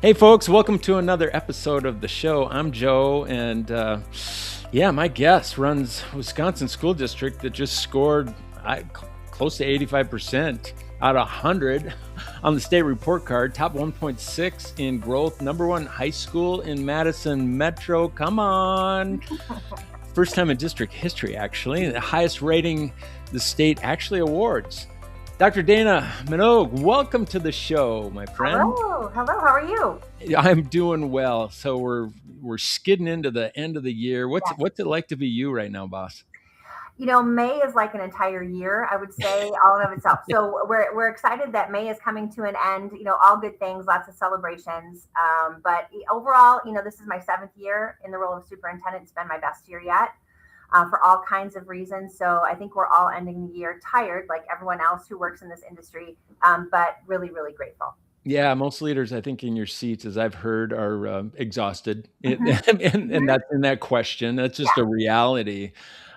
Hey, folks, welcome to another episode of the show. I'm Joe, and my guest runs Wisconsin School District that just scored close to 85% out of 100 on the state report card, top 1.6 in growth, number one high school in Madison Metro. Come on. First time in district history, actually. The highest rating the state actually awards. Dr. Dana Monogue, welcome to the show, my friend. Hello. How are you? I'm doing well. So we're skidding into the end of the year. What's Yes. it like to be you right now, boss? May is like an entire year, I would say, all in of itself. So we're excited that May is coming to an end. All good things, lots of celebrations. But overall, this is my 7th year in the role of superintendent. It's been my best year yet. For all kinds of reasons. So I think we're all ending the year tired, like everyone else who works in this industry, but really, really grateful. Yeah, most leaders, I think, in your seats, as I've heard, are exhausted, Hmm. and Hmm. that's in that question. That's just Yeah. a reality.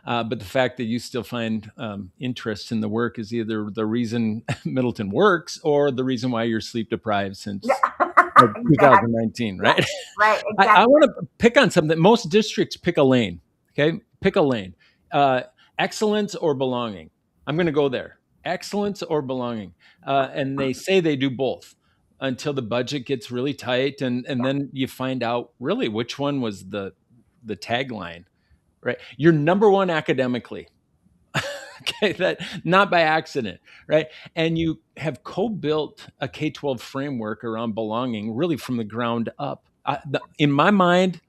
But the fact that you still find interest in the work is either the reason Middleton works or the reason why you're sleep deprived Yeah. since Exactly. 2019, Yeah. right? Right. I Exactly. want to pick on something. Most districts pick a lane. Okay, pick a lane. Uh, Excellence or belonging. I'm going to go there. Excellence or belonging, and they say they do both until the budget gets really tight, and then you find out really which one was the tagline. Right, you're number one academically. Okay, that not by accident, right? And you have co-built a K-12 framework around belonging, really from the ground up. In my mind,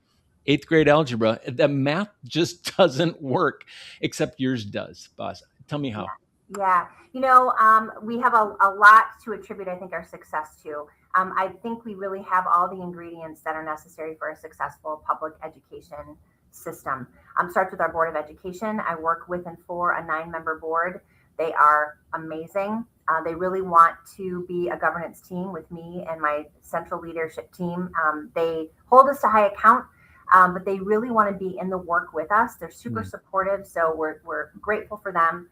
eighth grade algebra, the math just doesn't work, except yours does, boss. Tell me Yeah. how. Yeah. We have a lot to attribute, I think, our success to. I think we really have all the ingredients that are necessary for a successful public education system. Starts with our Board of Education. I work with and for a 9-member board. They are amazing. They really want to be a governance team with me and my central leadership team. They hold us to high account, but they really want to be in the work with us. They're super Mm. supportive, so we're grateful for them.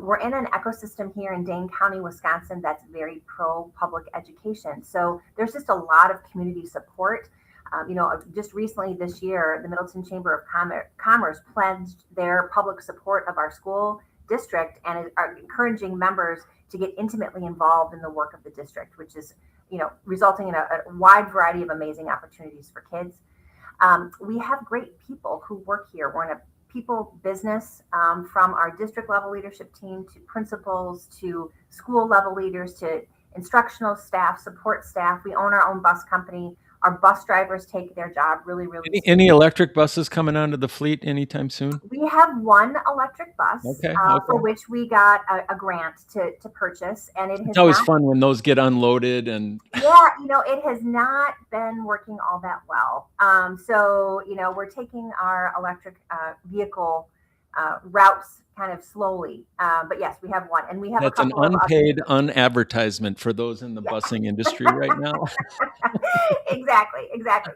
We're in an ecosystem here in Dane County, Wisconsin, that's very pro public education. So there's just a lot of community support. Just recently this year, the Middleton Chamber of Commerce pledged their public support of our school district and are encouraging members to get intimately involved in the work of the district, which is, resulting in a wide variety of amazing opportunities for kids. We have great people who work here. We're in a people business, from our district level leadership team to principals to school level leaders to instructional staff, support staff. We own our own bus company. Our bus drivers take their job really, really Any seriously. electric buses coming onto the fleet anytime soon? We have one electric bus, Okay, for okay. which we got a grant to purchase, and it It's has always not. fun when those get unloaded and Yeah, it has not been working all that well. So, we're taking our electric vehicle routes kind of slowly. But yes, we have one, and we have a that's an couple of other. unpaid unadvertisement for those in the Yeah, busing industry right now. exactly, exactly.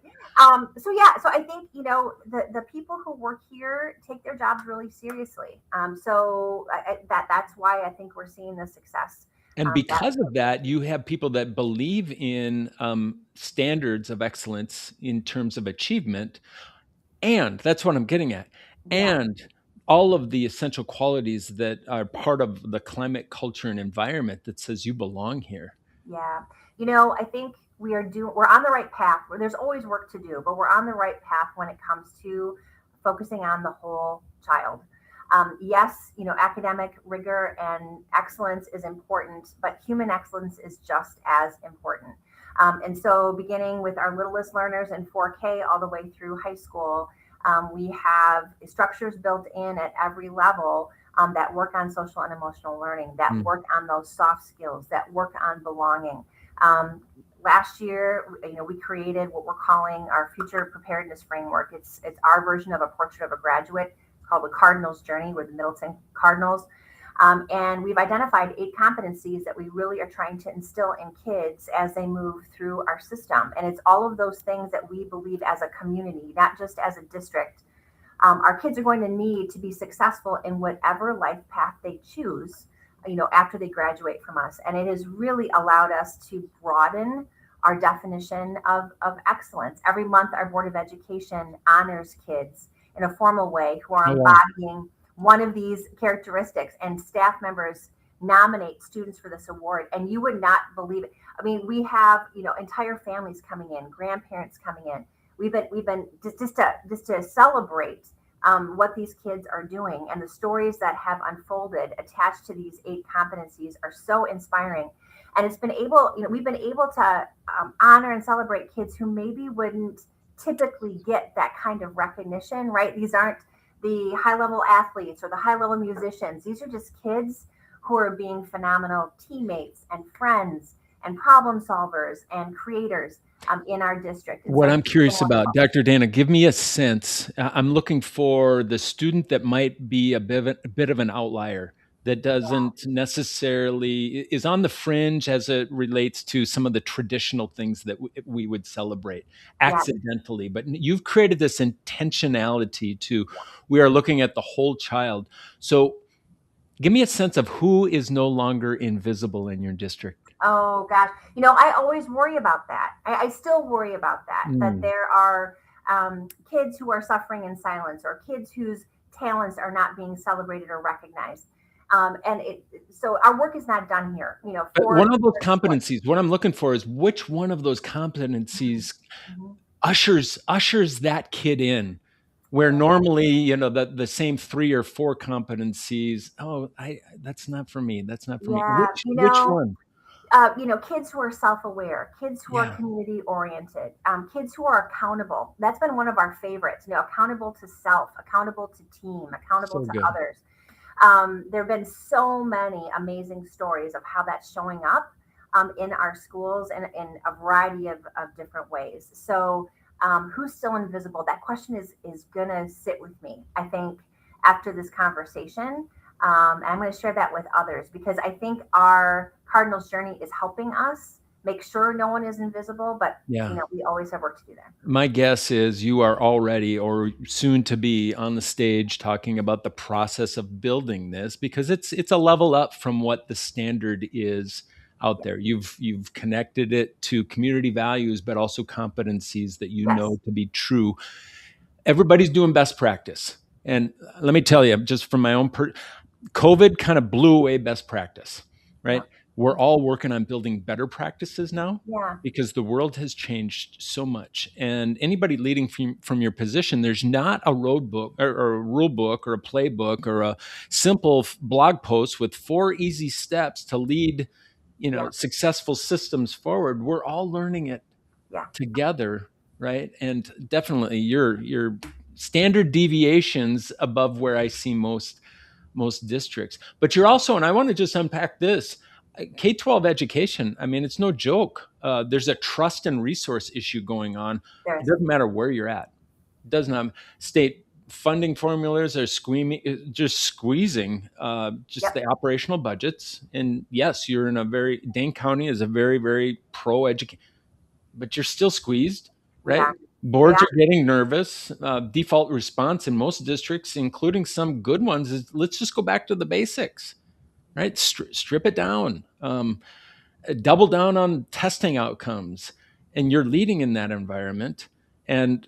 So I think the people who work here take their jobs really seriously. That's why I think we're seeing the success. And That because of that, you have people that believe in standards of excellence in terms of achievement. And that's what I'm getting at. Yeah, And all of the essential qualities that are part of the climate, culture, and environment that says you belong here. yeah. I think we're on the right path. There's always work to do, but we're on the right path when it comes to focusing on the whole child. Yes, academic rigor and excellence is important, but human excellence is just as important. And so, beginning with our littlest learners in 4K all the way through high school, we have structures built in at every level, that work on social and emotional learning, that Mm. work on those soft skills, that work on belonging. Um, Last year, we created what we're calling our future preparedness framework. It's our version of a portrait of a graduate. It's called the Cardinals Journey with the Middleton Cardinals. And we've identified 8 competencies that we really are trying to instill in kids as they move through our system. And it's all of those things that we believe as a community, not just as a district, our kids are going to need to be successful in whatever life path they choose, after they graduate from us. And it has really allowed us to broaden our definition of excellence. Every month, our Board of Education honors kids in a formal way who are Oh, wow. embodying one of these characteristics, and staff members nominate students for this award. And you would not believe it. I mean, we have, entire families coming in, grandparents coming in. We've been just to celebrate what these kids are doing, and the stories that have unfolded attached to these 8 competencies are so inspiring. And we've been able to honor and celebrate kids who maybe wouldn't typically get that kind of recognition, right? These aren't the high level athletes or the high level musicians. These are just kids who are being phenomenal teammates and friends and problem solvers and creators in our district. And What so I'm it's been curious about, wonderful. Dr. Dana, give me a sense. I'm looking for the student that might be a bit of an outlier, that doesn't necessarily is on the fringe as it relates to some of the traditional things that we would celebrate Yeah, accidentally. But you've created this intentionality to, we are looking at the whole child. So give me a sense of who is no longer invisible in your district. oh gosh, I always worry about that. I still worry about that Mm. there are kids who are suffering in silence, or kids whose talents are not being celebrated or recognized. So our work is not done here, But for one of those their support. competencies, what I'm looking for is which one of those competencies Mhm. ushers that kid in, where Yeah, normally, the same 3 or 4 competencies, oh, I that's not for me. That's not for me. yeah, Which one? kids who are self-aware, kids who are Yeah, community oriented, kids who are accountable. That's been one of our favorites. Accountable to self, accountable to team, accountable so to good. others. There have been so many amazing stories of how that's showing up in our schools and in a variety of different ways. So, who's still invisible? That question is gonna sit with me, I think, after this conversation. And I'm going to share that with others, because I think our Cardinals journey is helping us make sure no one is invisible. But Yeah. we always have work to do there. My guess is you are already or soon to be on the stage talking about the process of building this, because it's a level up from what the standard is out Yeah. there. You've connected it to community values, but also competencies that you know Yes. to be true. Everybody's doing best practice. And let me tell you, just from my own COVID kind of blew away best practice, Yeah. right? We're all working on building better practices now, Yeah. because the world has changed so much. And anybody leading from your position, there's not a road book or a rule book or a playbook or a simple blog post with 4 easy steps to lead, Yeah. successful systems forward. We're all learning it Yeah. together, right? And definitely your standard deviations above where I see most districts. But you're also, and I want to just unpack this, K-12 education. I mean, it's no joke. There's a trust and resource issue going on. There It is. doesn't matter where you're at. It doesn't have state funding formulas are just squeezing just Yep. the operational budgets. And yes, you're in a Dane County is a very, very pro education, but you're still squeezed, We right? are. We Boards are. are getting nervous. Default response in most districts, including some good ones, is let's just go back to the basics, right? Strip it down, double down on testing outcomes, and you're leading in that environment, and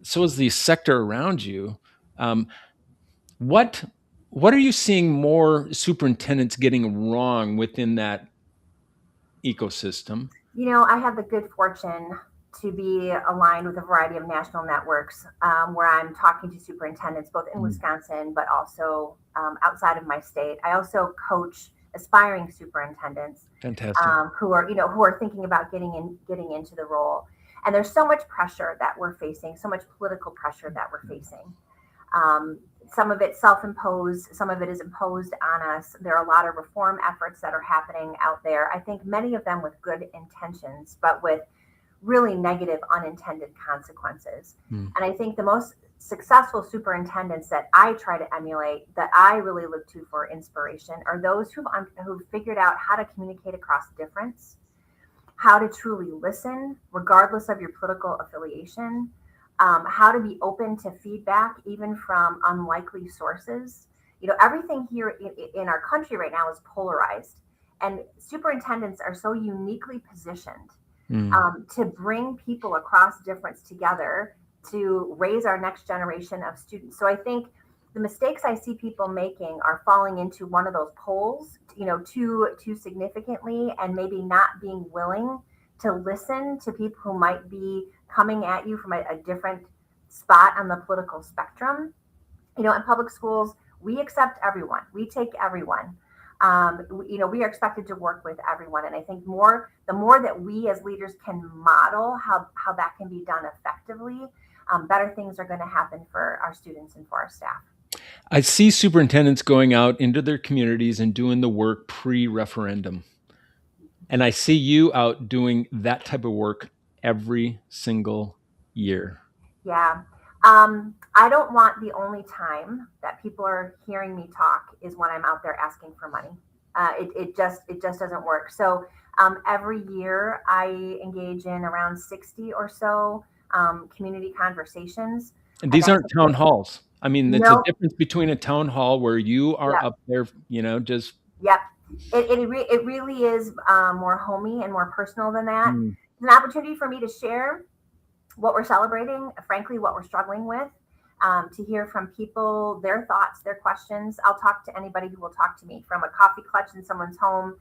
so is the sector around you. Um, what what are you seeing more superintendents getting wrong within that ecosystem? I have the good fortune to be aligned with a variety of national networks, where I'm talking to superintendents both in Mm, Wisconsin but also outside of my state. I also coach aspiring superintendents fantastic. who are thinking about getting into the role. And there's so much pressure that we're facing, so much political pressure that we're facing. Um, some of it self-imposed, some of it is imposed on us. There are a lot of reform efforts that are happening out there. I think many of them with good intentions, but with really negative unintended consequences. Mm, And I think the most successful superintendents that I try to emulate, that I really look to for inspiration, are those who've figured out how to communicate across difference, how to truly listen, regardless of your political affiliation, how to be open to feedback, even from unlikely sources. Everything here in our country right now is polarized, and superintendents are so uniquely positioned. Mm. to bring people across difference together to raise our next generation of students. So I think the mistakes I see people making are falling into one of those poles, too significantly, and maybe not being willing to listen to people who might be coming at you from a different spot on the political spectrum. In public schools, we accept everyone, we take everyone. We are expected to work with everyone, and I think the more that we as leaders can model how that can be done effectively, better things are going to happen for our students and for our staff. I see superintendents going out into their communities and doing the work pre-referendum. And I see you out doing that type of work every single year. Yeah. I don't want the only time that people are hearing me talk is when I'm out there asking for money. It just doesn't work. So every year I engage in around 60 or so community conversations. And these aren't town halls. I mean, it's a No, difference between a town hall where you are yeah, up there, just. yep. It really is more homey and more personal than that. Mm. It's an opportunity for me to share what we're celebrating, frankly, what we're struggling with, to hear from people, their thoughts, their questions. I'll talk to anybody who will talk to me, from a coffee clutch in someone's home,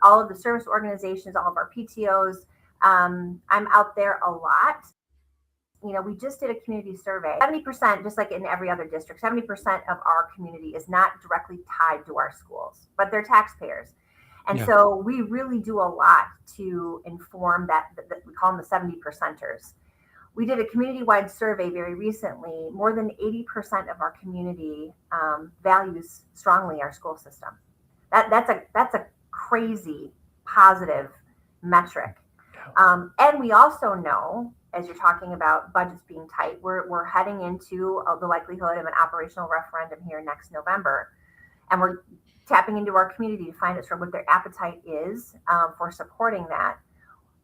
all of the service organizations, all of our PTOs. I'm out there a lot. We just did a community survey. 70%, just like in every other district, 70% of our community is not directly tied to our schools, but they're taxpayers. And Yeah. so we really do a lot to inform that we call them the 70 percenters. We did a community-wide survey very recently. More than 80% of our community values strongly our school system. That's a crazy positive metric. And we also know, as you're talking about budgets being tight, we're heading into the likelihood of an operational referendum here next November, and we're tapping into our community to find out sort of what their appetite is for supporting that.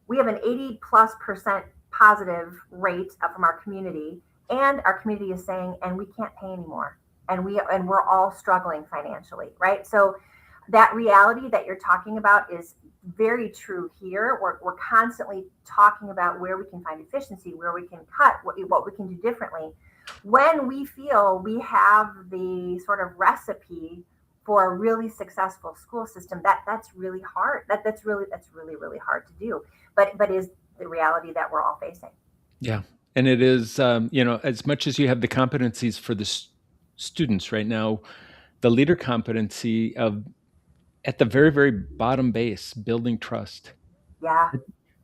We have an 80+% positive rate from our community, and our community is saying, and we can't pay anymore, and we're all struggling financially, right? So that reality that you're talking about is very true here. We're constantly talking about where we can find efficiency, where we can cut, what we can do differently. When we feel we have the sort of recipe for a really successful school system, that's really hard. That's really hard to do. But is the reality that we're all facing. Yeah. And it is, as much as you have the competencies for the students right now, the leader competency of at the very, very bottom base, building trust. Yeah.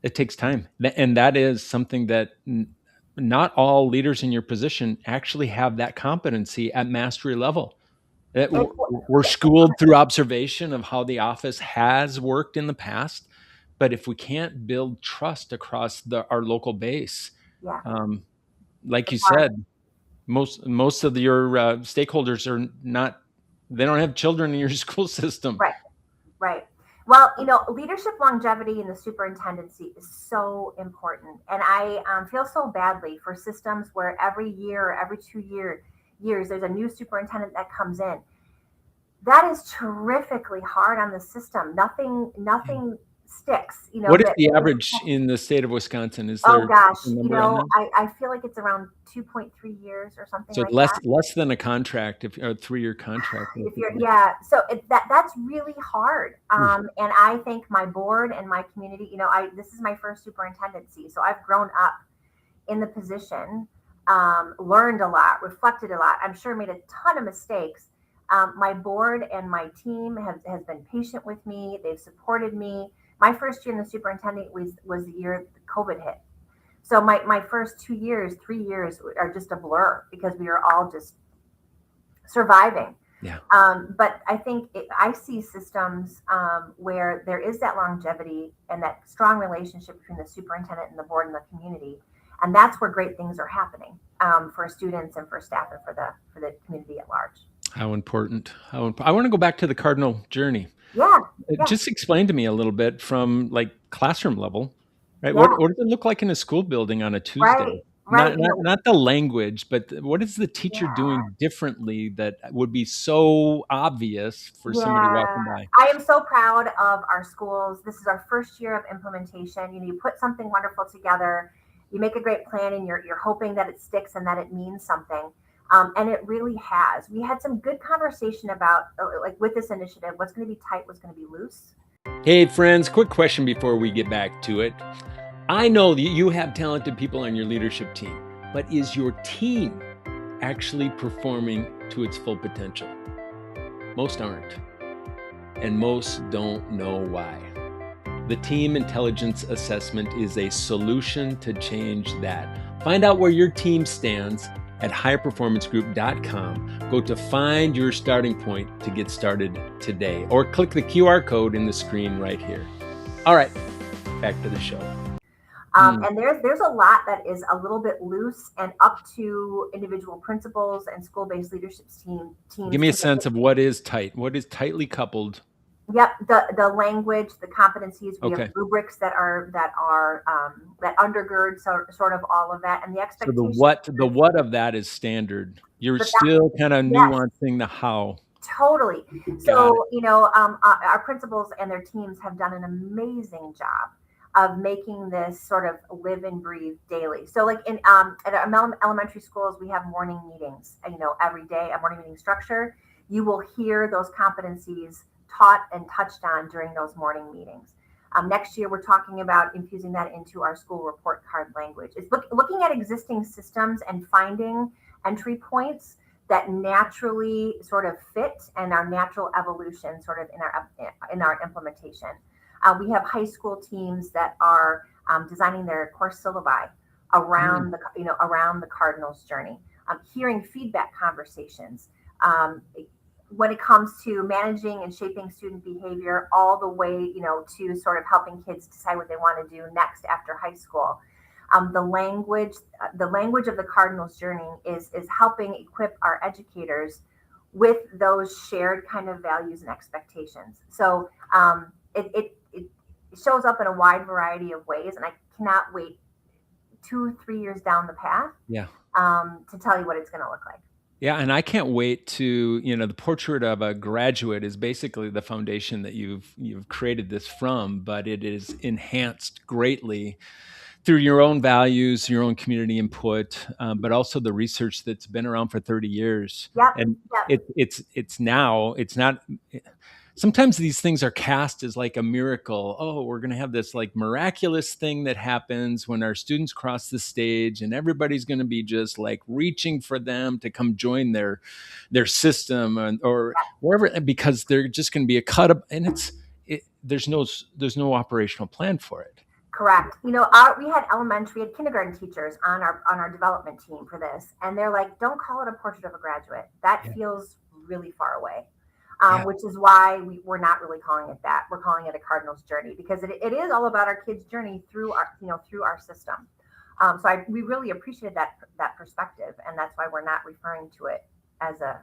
It takes time. And that is something that not all leaders in your position actually have that competency at mastery level. We're schooled through observation of how the office has worked in the past. But if we can't build trust across our local base, Yeah. like you said, most of your stakeholders are not, they don't have children in your school system. Right. Well, leadership longevity in the superintendency is so important. And I feel so badly for systems where every year or every 2 years, there's a new superintendent that comes in. That is terrifically hard on the system. Nothing sticks. What is the average in the state of Wisconsin? Is there? Oh gosh, I feel like it's around 2.3 years or something So like less that. than a contract, if a 3-year contract. So that's really hard. And I think my board and my community, this is my first superintendency, so I've grown up in the position, learned a lot, reflected a lot. I'm sure made a ton of mistakes. My board and my team has been patient with me. They've supported me. My first year in the superintendent was the year COVID hit. So my first 2 years, 3 years are just a blur because we are all just surviving. Yeah. But I think I see systems where there is that longevity and that strong relationship between the superintendent and the board and the community. And that's where great things are happening for students and for staff and for the community at large. How important. I want to go back to the Cardinal journey. Yeah. Just explain to me a little bit from like classroom level, right? Yeah. What does it look like in a school building on a Tuesday? right? Not the language, but what is the teacher Yeah. doing differently that would be so obvious for somebody Yeah, walking by? I am so proud of our schools. This is our first year of implementation. You put something wonderful together, you make a great plan, and you're hoping that it sticks and that it means something. And it really has. We had some good conversation about like with this initiative, what's going to be tight, what's going to be loose. Hey, friends, quick question before we get back to it. I know that you have talented people on your leadership team, but is your team actually performing to its full potential? Most aren't, and most don't know why. The Team Intelligence Assessment is a solution to change that. Find out where your team stands at higherperformancegroup.com. Go to find your starting point to get started today, or click the QR code in the screen right here. All right, back to the show. And there's a lot that is a little bit loose and up to individual principals and school-based leadership teams. Give me a sense of what is tight. What is tightly coupled? Yep, the language, the competencies. We Okay. have rubrics that undergird sort of all of that, and the So expectations. the what of that is standard. You're But still kind of yes, nuancing the how. totally. Got So our principals and their teams have done an amazing job of making this sort of live and breathe daily. So like at our elementary schools, we have morning meetings. Every day, a morning meeting structure. You will hear those competencies taught and touched on during those morning meetings. Next year, we're talking about infusing that into our school report card language. It's looking at existing systems and finding entry points that naturally sort of fit and our natural evolution sort of in our implementation. We have high school teams that are designing their course syllabi around around the Cardinals journey, hearing feedback conversations. When it comes to managing and shaping student behavior, all the way, to sort of helping kids decide what they want to do next after high school. The language of the Cardinals journey is helping equip our educators with those shared kind of values and expectations. So it shows up in a wide variety of ways, and I cannot wait 2-3 years down the path. Yeah. To tell you what it's going to look like. Yeah, and I can't wait to, the portrait of a graduate is basically the foundation that you've created this from, but it is enhanced greatly through your own values, your own community input, but also the research that's been around for 30 years. Yep. And Yep. it's not. Sometimes these things are cast as like a miracle. Oh, we're going to have this like miraculous thing that happens when our students cross the stage, and everybody's going to be just like reaching for them to come join their system or wherever, because they're just going to be a cut up, and there's no operational plan for it. Correct. We had kindergarten teachers on our development team for this, and they're like, "Don't call it a portrait of a graduate. That feels really far away." Which is why we're not really calling it that. We're calling it a Cardinals journey, because it is all about our kids' journey through our system. So we really appreciated that perspective, and that's why we're not referring to it as a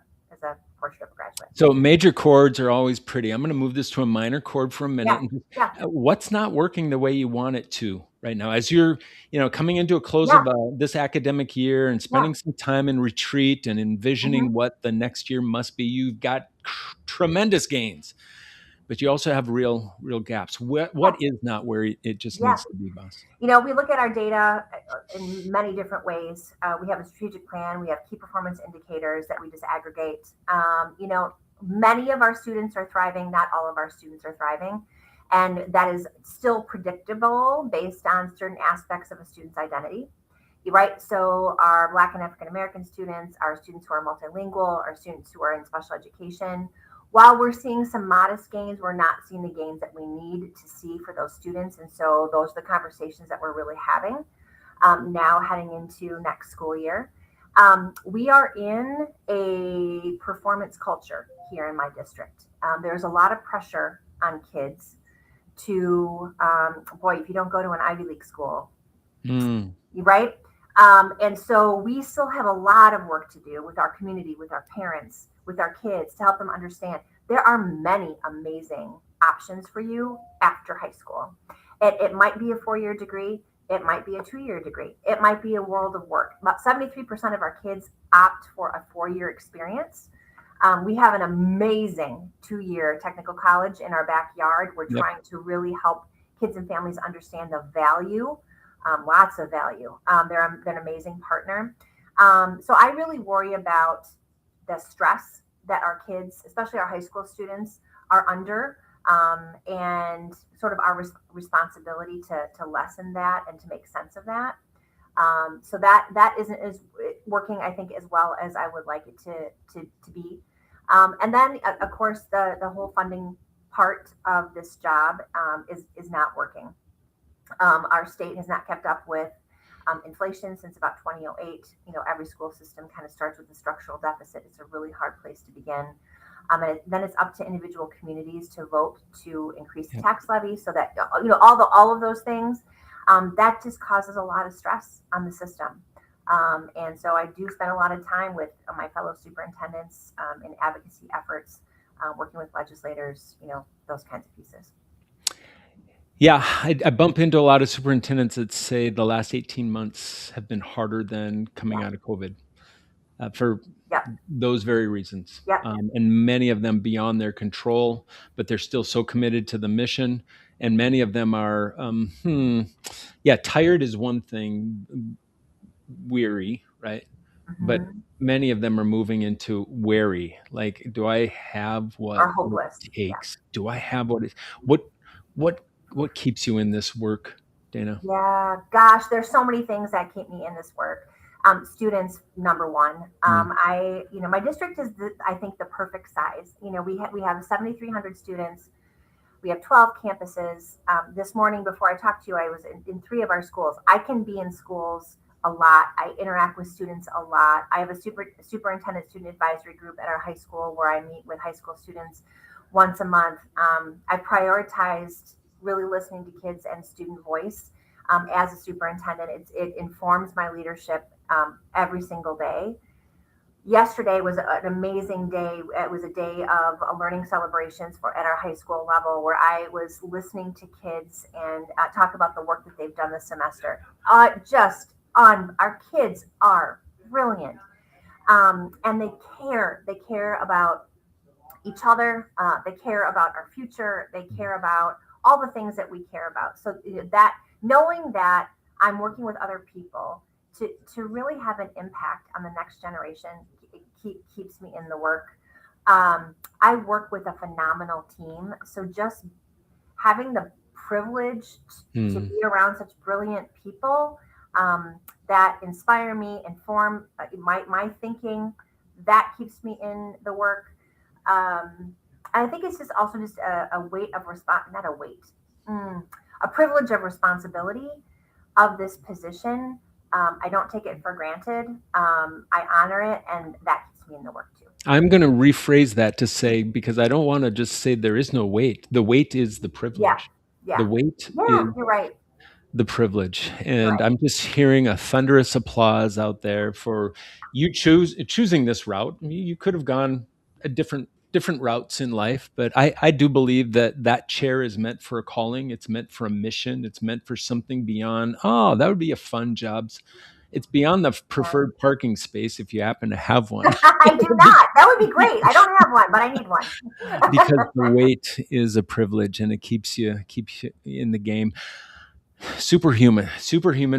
portrait of a graduate. So major chords are always pretty. I'm going to move this to a minor chord for a minute. Yeah. What's not working the way you want it to right now, as you're coming into a close of this academic year and spending some time in retreat and envisioning what the next year must be? You've got tremendous gains, but you also have real gaps. What is not where it just needs to be, boss? We look at our data in many different ways. We have a strategic plan. We have key performance indicators that we disaggregate. Many of our students are thriving. Not all of our students are thriving. And that is still predictable based on certain aspects of a student's identity. Right? So our Black and African American students, our students who are multilingual, our students who are in special education, while we're seeing some modest gains, we're not seeing the gains that we need to see for those students. And so those are the conversations that we're really having now heading into next school year. We are in a performance culture here in my district. There's a lot of pressure on kids to, if you don't go to an Ivy League school, right? And so we still have a lot of work to do with our community, with our parents, with our kids, to help them understand there are many amazing options for you after high school. It might be a 4-year degree. It might be a 2 year degree. It might be a world of work. About 73% of our kids opt for a 4 year experience. We have an amazing 2 year technical college in our backyard. We're Yep. trying to really help kids and families understand the value, lots of value. They're an amazing partner. So I really worry about the stress that our kids, especially our high school students, are under, and sort of our responsibility to lessen that and to make sense of that. So that isn't as working, I think, as well as I would like it to be. And then, of course, the whole funding part of this job is not working. Our state has not kept up with inflation since about 2008. Every school system kind of starts with a structural deficit. It's a really hard place to begin. And then it's up to individual communities to vote to increase the tax levy, so that all of those things, that just causes a lot of stress on the system. And so I do spend a lot of time with my fellow superintendents in advocacy efforts, working with legislators, those kinds of pieces. Yeah, I bump into a lot of superintendents that say the last 18 months have been harder than coming out of COVID, for those very reasons. Yep. And many of them beyond their control, but they're still so committed to the mission. And many of them are, tired is one thing, weary, right? Mm-hmm. But many of them are moving into wary. Like, do I have what it takes? Yeah. Do I have what keeps you in this work, Dana? Yeah, gosh, there's so many things that keep me in this work. Students, number one. My district is, I think, the perfect size. We have 7,300 students. We have 12 campuses. This morning, before I talked to you, I was in 3 of our schools. I can be in schools a lot. I interact with students a lot. I have a superintendent student advisory group at our high school where I meet with high school students once a month. I prioritized really listening to kids and student voice as a superintendent. It informs my leadership every single day. Yesterday was an amazing day. It was a day of learning celebrations at our high school level, where I was listening to kids and talk about the work that they've done this semester. Our kids are brilliant, and they care. They care about each other. They care about our future. They care about all the things that we care about. So that, knowing that I'm working with other people to really have an impact on the next generation, keeps me in the work. I work with a phenomenal team. So just having the privilege to be around such brilliant people that inspire me, inform my thinking, that keeps me in the work. I think it's just also just a weight of not a weight, a privilege of responsibility of this position. I don't take it for granted. I honor it, and that keeps me in the work too. I'm going to rephrase that to say, because I don't want to just say there is no weight. The weight is the privilege. Yeah. The weight is you're right. the privilege. And Right. I'm just hearing a thunderous applause out there for you choosing this route. You could have gone a different routes in life, but I do believe that chair is meant for a calling. It's meant for a mission. It's meant for something beyond, oh, that would be a fun job. It's beyond the preferred parking space, if you happen to have one. I do not. That would be great. I don't have one, but I need one. Because the weight is a privilege, and it keeps you in the game. Superhuman,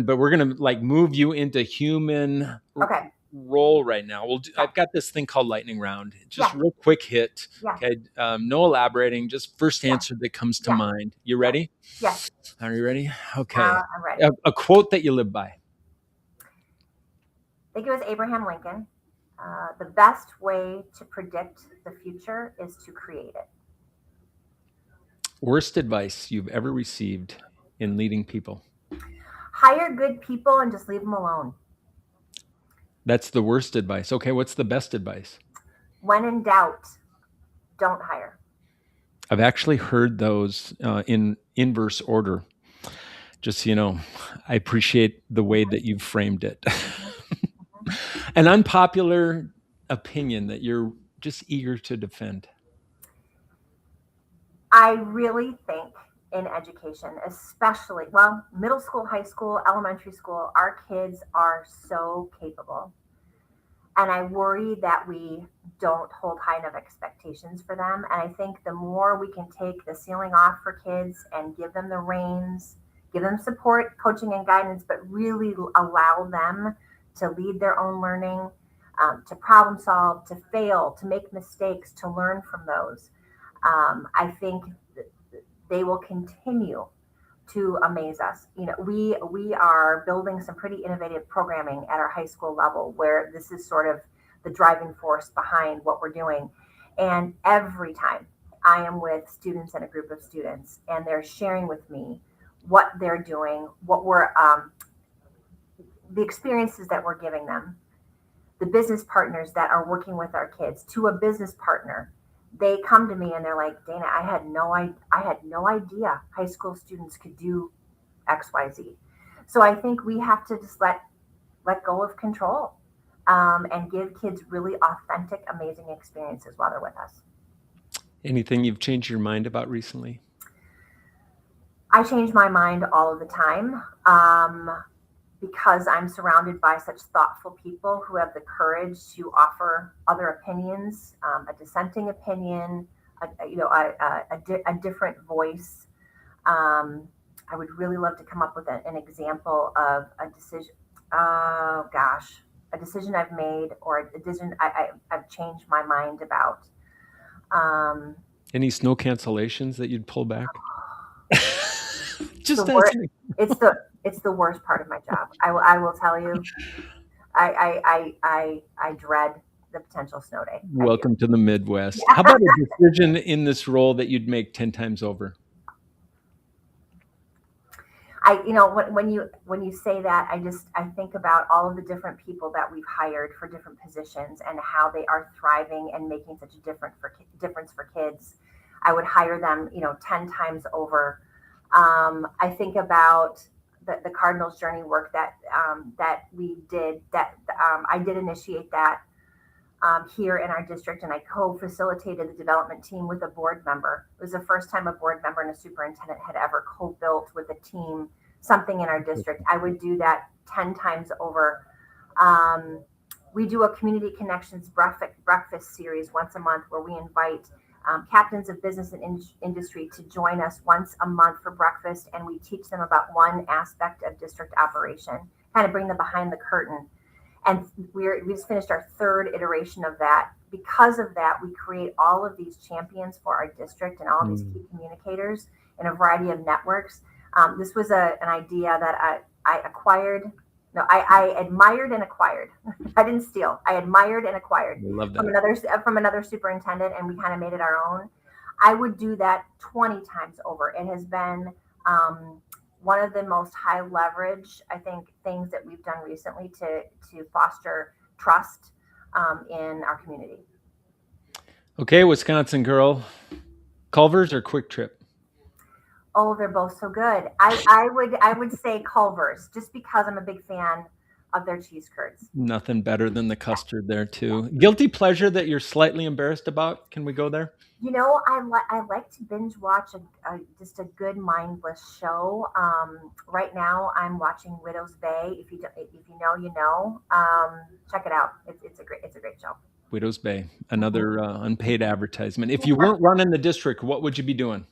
but we're going to move you into human role right now. I've got this thing called lightning round. Just real quick hit. Yeah. Okay. No elaborating, just first answer that comes to mind. You ready? Yes. Are you ready? Okay. I'm ready. A quote that you live by. I think it was Abraham Lincoln. The best way to predict the future is to create it. Worst advice you've ever received in leading people? Hire good people and just leave them alone. That's the worst advice. Okay, what's the best advice? When in doubt, don't hire. I've actually heard those in inverse order. Just so you know, I appreciate the way that you've framed it. An unpopular opinion that you're just eager to defend. I really think in education, especially, well, middle school, high school, elementary school. Our kids are so capable. And I worry that we don't hold high enough expectations for them. And I think the more we can take the ceiling off for kids and give them the reins, give them support, coaching, and guidance, but really allow them to lead their own learning, to problem solve, to fail, to make mistakes, to learn from those. I think they will continue to amaze us. You know, we are building some pretty innovative programming at our high school level where this is sort of the driving force behind what we're doing. And every time I am with students and a group of students, and they're sharing with me what they're doing, what we're the experiences that we're giving them, the business partners that are working with our kids, to a business partner, they come to me and they're like, Dana, I had no idea high school students could do XYZ. So I think we have to just let go of control, and give kids really authentic, amazing experiences while they're with us. Anything you've changed your mind about recently? I change my mind all of the time, because I'm surrounded by such thoughtful people who have the courage to offer other opinions, a dissenting opinion, a different voice. I would really love to come up with an example of a decision. Oh gosh, a decision I've made, or a decision I've changed my mind about. Um, Any snow cancellations that you'd pull back? the Just wor- asking. it's the worst part of my job. I will tell you. I dread the potential snow day. Welcome to the Midwest. How about a decision in this role that you'd make 10 times over? When you say that, I think about all of the different people that we've hired for different positions and how they are thriving and making such a difference for kids. I would hire them, 10 times over. I think about the Cardinals journey work that we did. That I did initiate that here in our district, and I co-facilitated the development team with a board member. It was the first time a board member and a superintendent had ever co-built with a team something in our district. I would do that 10 times over. We do a community connections breakfast series once a month where we invite captains of business and industry to join us once a month for breakfast, and we teach them about one aspect of district operation, kind of bring them behind the curtain. And we just finished our third iteration of that. Because of that, we create all of these champions for our district and all of these key communicators in a variety of networks. This was an idea that I acquired. No, I admired and acquired. I didn't steal. I admired and acquired from another superintendent, and we kind of made it our own. I would do that 20 times over. It has been one of the most high leverage, I think, things that we've done recently to foster trust in our community. Okay, Wisconsin girl, Culver's or Quick Trip? Oh, they're both so good. I would say Culver's, just because I'm a big fan of their cheese curds. Nothing better than the custard there too. Guilty pleasure that you're slightly embarrassed about? Can we go there? I like to binge watch just a good mindless show. Right now, I'm watching Widow's Bay. If you know, you know. Check it out. It's a great show. Widow's Bay, another unpaid advertisement. If you weren't running the district, what would you be doing?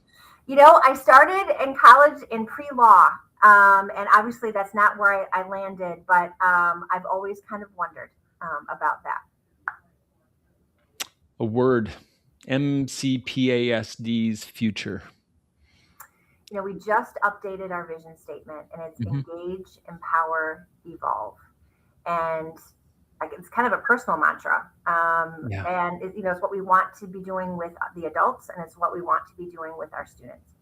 I started in college in pre-law, and obviously that's not where I landed. But I've always kind of wondered about that. A word. MCPASD's future. We just updated our vision statement, and it's engage, empower, evolve, and it's kind of a personal mantra. And it's what we want to be doing with the adults, and it's what we want to be doing with our students.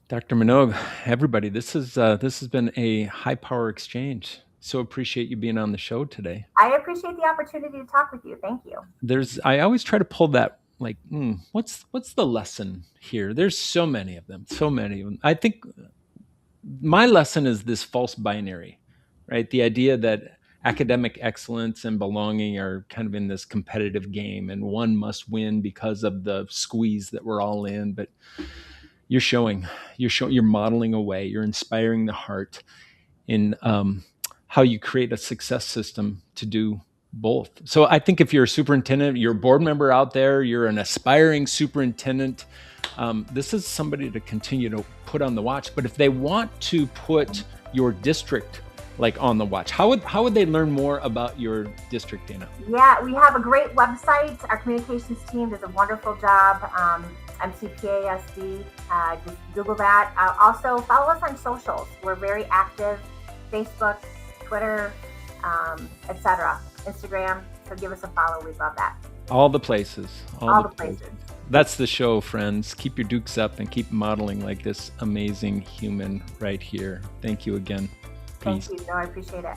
Dr. Monogue, everybody, this has been a high power exchange. So appreciate you being on the show today. I appreciate the opportunity to talk with you. Thank you. I always try to pull that, what's the lesson here? There's so many of them. I think my lesson is this false binary, right? The idea that academic excellence and belonging are kind of in this competitive game, and one must win because of the squeeze that we're all in. But you're modeling a way, you're inspiring the heart in how you create a success system to do both. So I think if you're a superintendent, you're a board member out there, you're an aspiring superintendent, this is somebody to continue to put on the watch. But if they want to put your district like on the watch, how would they learn more about your district, Dana? Yeah, we have a great website. Our communications team does a wonderful job. MCPASD, just Google that. Also follow us on socials. We're very active. Facebook, Twitter, etc. Instagram. So give us a follow. We'd love that. All the places. All the places. That's the show, friends. Keep your dukes up and keep modeling like this amazing human right here. Thank you again. Peace. Thank you. No, I appreciate it.